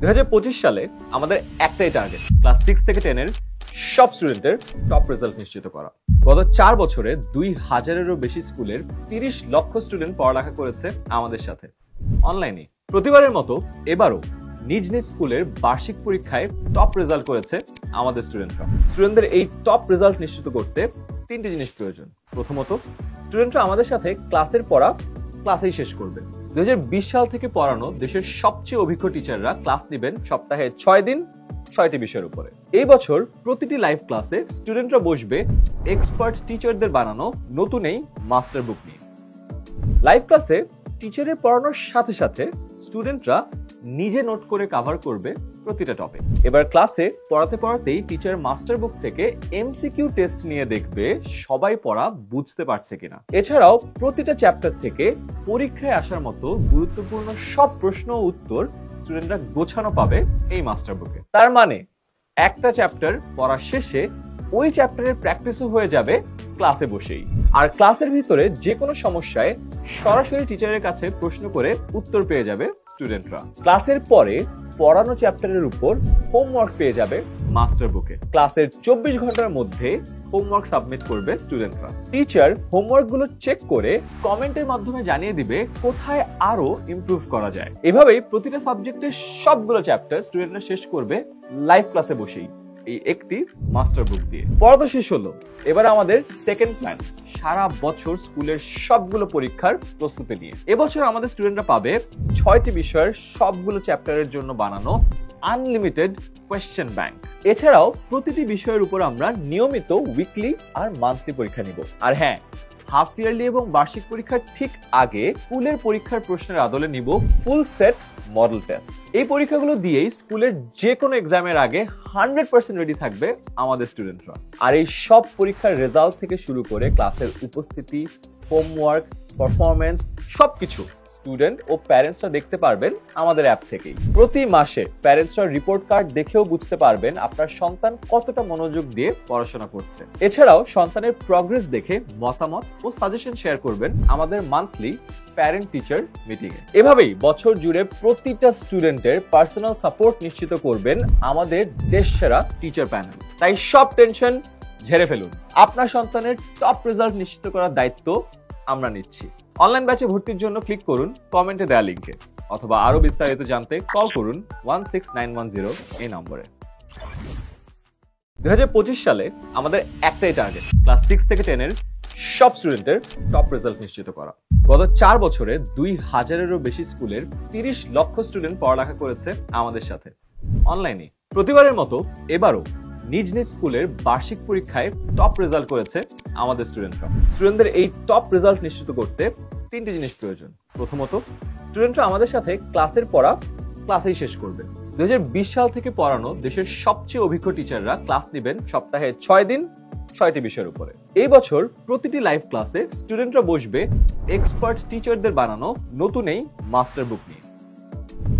2025 সালে আমাদের একটাই টার্গেট, ক্লাস 6 থেকে 10 এর সব স্টুডেন্টের টপ রেজাল্ট নিশ্চিত করা। গত 4 বছরে 2000-এরও বেশি স্কুলের 30 লক্ষ স্টুডেন্ট পড়ালেখা করেছে আমাদের সাথে অনলাইনে। প্রতিবারের মতো এবারও নিজ নিজ স্কুলের বার্ষিক পরীক্ষায় টপ রেজাল্ট করেছে আমাদের স্টুডেন্টরা। স্টুডেন্টদের এই টপ রেজাল্ট নিশ্চিত করতে 3টি জিনিস প্রয়োজন। প্রথমত, স্টুডেন্টরা আমাদের সাথে ক্লাসের পড়া ক্লাসেই শেষ করবে। 2020 সাল থেকে পড়ানো দেশের সবচেয়ে অভিজ্ঞ টিচাররা ক্লাস নেবেন সপ্তাহে 6 দিন 6টি বিষয়ের উপরে। এই বছর প্রতিটি লাইভ ক্লাসে স্টুডেন্টরা বসবে এক্সপার্ট টিচারদের বানানো নতুন এই মাস্টার বুক নিয়ে। লাইভ ক্লাসে টিচারের পড়ানোর সাথে সাথে স্টুডেন্টরা নিজে নোট করে কভার করবে প্রতিটা টপিক। এবার ক্লাসে পড়াতে পড়াতেই টিচার মাস্টার বুক থেকে এমসিকিউ টেস্ট নিয়ে দেখবে সবাই পড়া বুঝতে পারছে কিনা। এছাড়াও প্রতিটা চ্যাপ্টার থেকে পরীক্ষায় আসার মতো গুরুত্বপূর্ণ সব প্রশ্ন ও উত্তর স্টুডেন্টরা গোছানো পাবে এই মাস্টার বুকে। তার মানে একটা চ্যাপ্টার পড়া শেষে ওই চ্যাপ্টারের প্র্যাকটিসও হয়ে যাবে ক্লাসে বসেই। আর ক্লাসের ভিতরে যে কোনো সমস্যায় সরাসরি টিচারের কাছে প্রশ্ন করে উত্তর পেয়ে যাবে স্টুডেন্টরা। ক্লাসের পরে পড়ানো চ্যাপ্টারের উপর হোমওয়ার্ক পেয়ে যাবে মাস্টার বুকে। ক্লাসের 24 ঘন্টার মধ্যে হোমওয়ার্ক সাবমিট করবে স্টুডেন্টরা। টিচার হোমওয়ার্ক গুলো চেক করে কমেন্টের মাধ্যমে জানিয়ে দিবে কোথায় আরো ইমপ্রুভ করা যায়। এভাবেই প্রতিটা সাবজেক্টের সবগুলো চ্যাপ্টার স্টুডেন্টরা শেষ করবে লাইভ ক্লাসে বসেই এই একটি মাস্টার বুক দিয়ে। পড়া তো শেষ হলো, এবার আমাদের সেকেন্ড প্ল্যান সারা বছর স্কুলের সবগুলো পরীক্ষার প্রস্তুতি নিয়ে। এবছর আমাদের স্টুডেন্টরা পাবে 6টি বিষয়ের সবগুলো চ্যাপ্টারের জন্য বানানো আনলিমিটেড কোয়েশ্চেন ব্যাংক। এছাড়াও প্রতিটি বিষয়ের উপর আমরা নিয়মিত উইকলি আর মান্থলি পরীক্ষা নিব। আর হ্যাঁ, হাফ ইয়ারলি এবং বার্ষিক পরীক্ষার ঠিক আগে স্কুলের পরীক্ষার প্রশ্নের আদলে নিব ফুল সেট মডেল টেস্ট। এই পরীক্ষাগুলো দিয়েই স্কুলের যে কোনো এক্সামের আগে 100% রেডি থাকবে আমাদের স্টুডেন্টরা। আর এই সব পরীক্ষার রেজাল্ট থেকে শুরু করে ক্লাসের উপস্থিতি, হোমওয়ার্ক, পারফরমেন্স সবকিছু স্টুডেন্ট ও প্যারেন্টসরা দেখতে পারবেন আমাদের অ্যাপ থেকেই। প্রতি মাসে প্যারেন্টসরা রিপোর্ট কার্ড দেখেও বুঝতে পারবেন আপনার সন্তান কতটা মনোযোগ দিয়ে পড়াশোনা করছে। এছাড়াও সন্তানের প্রগ্রেস দেখে মতামত ও সাজেশন শেয়ার করবেন আমাদের মান্থলি প্যারেন্ট টিচার মিটিং এ। এভাবেই বছর জুড়ে প্রতিটা স্টুডেন্টের পার্সোনাল সাপোর্ট নিশ্চিত করবেন আমাদের দেশসেরা টিচার প্যানেল। তাই সব টেনশন ঝেড়ে ফেলুন। আপনার সন্তানের টপ রেজাল্ট নিশ্চিত করার দায়িত্ব আমরা নিচ্ছি। অনলাইন ব্যাচে ভর্তির জন্য ক্লিক করুন কমেন্টে দেওয়া লিঙ্কে, অথবা আরো বিস্তারিত জানতে কল করুন 16910 এই নম্বরে। 2025 সালে আমাদের একটাই টার্গেট, ক্লাস 6 থেকে 10 এর সব স্টুডেন্টের টপ রেজাল্ট নিশ্চিত করা। গত 4 বছরে 2000-এরও বেশি স্কুলের 30 লক্ষ স্টুডেন্ট পড়ালেখা করেছে আমাদের সাথে অনলাইনে। প্রতিবারের মতো এবারও নিজ নিজ স্কুলের বার্ষিক পরীক্ষায় টপ রেজাল্ট করেছে আমাদের স্টুডেন্টরা। স্টুডেন্টদের এই টপ রেজাল্ট নিশ্চিত করতে 3টি জিনিস প্রয়োজন। প্রথমত, স্টুডেন্টরা আমাদের সাথে ক্লাসের পড়া ক্লাসেই শেষ করবে। 2020 সাল থেকে পড়ানো দেশের সবচেয়ে অভিজ্ঞ টিচাররা ক্লাস নেবেন সপ্তাহে 6 দিন 6টি বিষয়ের উপরে। এই বছর প্রতিটি লাইভ ক্লাসে স্টুডেন্টরা বসবে এক্সপার্ট টিচারদের বানানো নতুন এই মাস্টার বুক নিয়ে।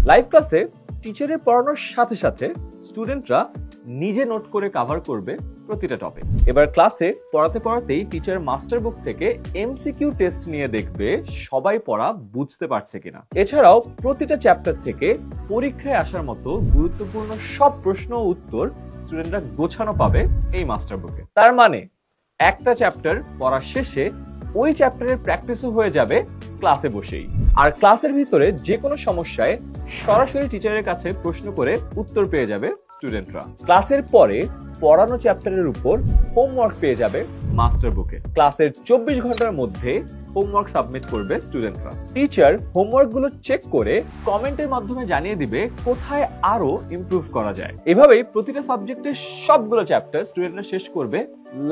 লাইভ ক্লাসে টিচারের পড়ানোর সাথে সাথে স্টুডেন্টরা নিজে নোট করে কভার করবে প্রতিটা টপিক। এবার ক্লাসে পড়াতে পড়াতেই টিচার মাস্টার বুক থেকে এমসিকিউ টেস্ট নিয়ে দেখবে সবাই পড়া বুঝতে পারছে কিনা। এছাড়াও প্রতিটা চ্যাপ্টার থেকে পরীক্ষায় আসার মতো গুরুত্বপূর্ণ সব প্রশ্ন ও উত্তর স্টুডেন্টরা গোছানো পাবে এই মাস্টার বুকে। তার মানে একটা চ্যাপ্টার পড়া শেষে ওই চ্যাপ্টারের প্র্যাকটিসও হয়ে যাবে ক্লাসে বসেই। আর ক্লাসের ভিতরে যে কোনো সমস্যায় সরাসরি টিচারের কাছে প্রশ্ন করে উত্তর পেয়ে যাবে স্টুডেন্টরা। ক্লাসের পরে পড়ানো চ্যাপ্টারের উপর হোমওয়ার্ক পেয়ে যাবে মাস্টার বুকে। ক্লাসের 24 ঘন্টার মধ্যে হোমওয়ার্ক সাবমিট করবে স্টুডেন্টরা। টিচার হোমওয়ার্ক গুলো চেক করে কমেন্টের মাধ্যমে জানিয়ে দিবে কোথায় আরো ইমপ্রুভ করা যায়। এভাবেই প্রতিটা সাবজেক্টের সবগুলো চ্যাপ্টার স্টুডেন্টরা শেষ করবে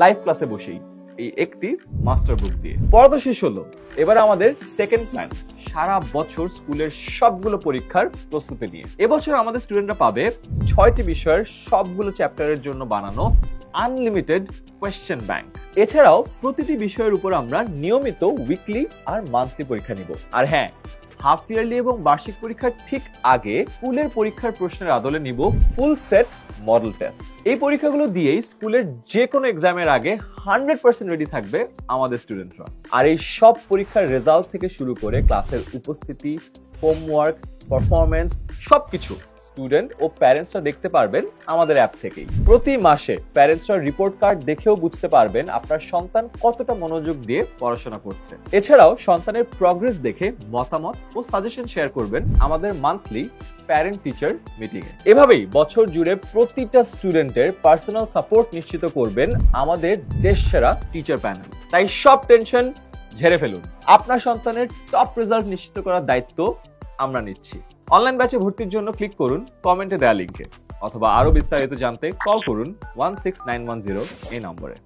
লাইভ ক্লাসে বসেই এই একটি মাস্টার বুক দিয়ে। পড়া তো শেষ হলো, এবার আমাদের সেকেন্ড প্ল্যান সারা বছর স্কুলের সবগুলো পরীক্ষার প্রস্তুতি নিয়ে। এবছর আমাদের স্টুডেন্টরা পাবে 6টি বিষয়ের সবগুলো চ্যাপ্টারের জন্য বানানো আনলিমিটেড কোয়েশ্চেন ব্যাংক। এছাড়াও প্রতিটি বিষয়ের উপর আমরা নিয়মিত উইকলি আর মান্থলি পরীক্ষা নিব। আর হ্যাঁ, হাফ ইয়ারলি এবং বার্ষিক পরীক্ষার ঠিক আগে স্কুলের পরীক্ষার প্রশ্নের আদলে নিব ফুল সেট মডেল টেস্ট। এই পরীক্ষাগুলো দিয়েই স্কুলের যে কোনো এক্সামের আগে 100% রেডি থাকবে আমাদের স্টুডেন্টরা। আর এই সব পরীক্ষার রেজাল্ট থেকে শুরু করে ক্লাসের উপস্থিতি, হোমওয়ার্ক, পারফরমেন্স সবকিছু স্টুডেন্ট ও প্যারেন্টসরা দেখতে পারবেন আমাদের অ্যাপ থেকেই। প্রতি মাসে প্যারেন্টসরা রিপোর্ট কার্ড দেখেও বুঝতে পারবেন আপনার সন্তান কতটা মনোযোগ দিয়ে পড়াশোনা করছে। এছাড়াও সন্তানের প্রগ্রেস দেখে মতামত ও সাজেশন শেয়ার করবেন আমাদের মান্থলি প্যারেন্ট টিচার মিটিং এ। এভাবেই বছর জুড়ে প্রতিটা স্টুডেন্টের পার্সোনাল সাপোর্ট নিশ্চিত করবেন আমাদের দেশসেরা টিচার প্যানেল। তাই সব টেনশন ঝেড়ে ফেলুন, আপনার সন্তানের টপ রেজাল্ট নিশ্চিত করার দায়িত্ব আমরা নিচ্ছি। অনলাইন ব্যাচে ভর্তির জন্য ক্লিক করুন কমেন্টে দেওয়া লিঙ্কে, অথবা আরো বিস্তারিত জানতে কল করুন 16910 এই নম্বরে।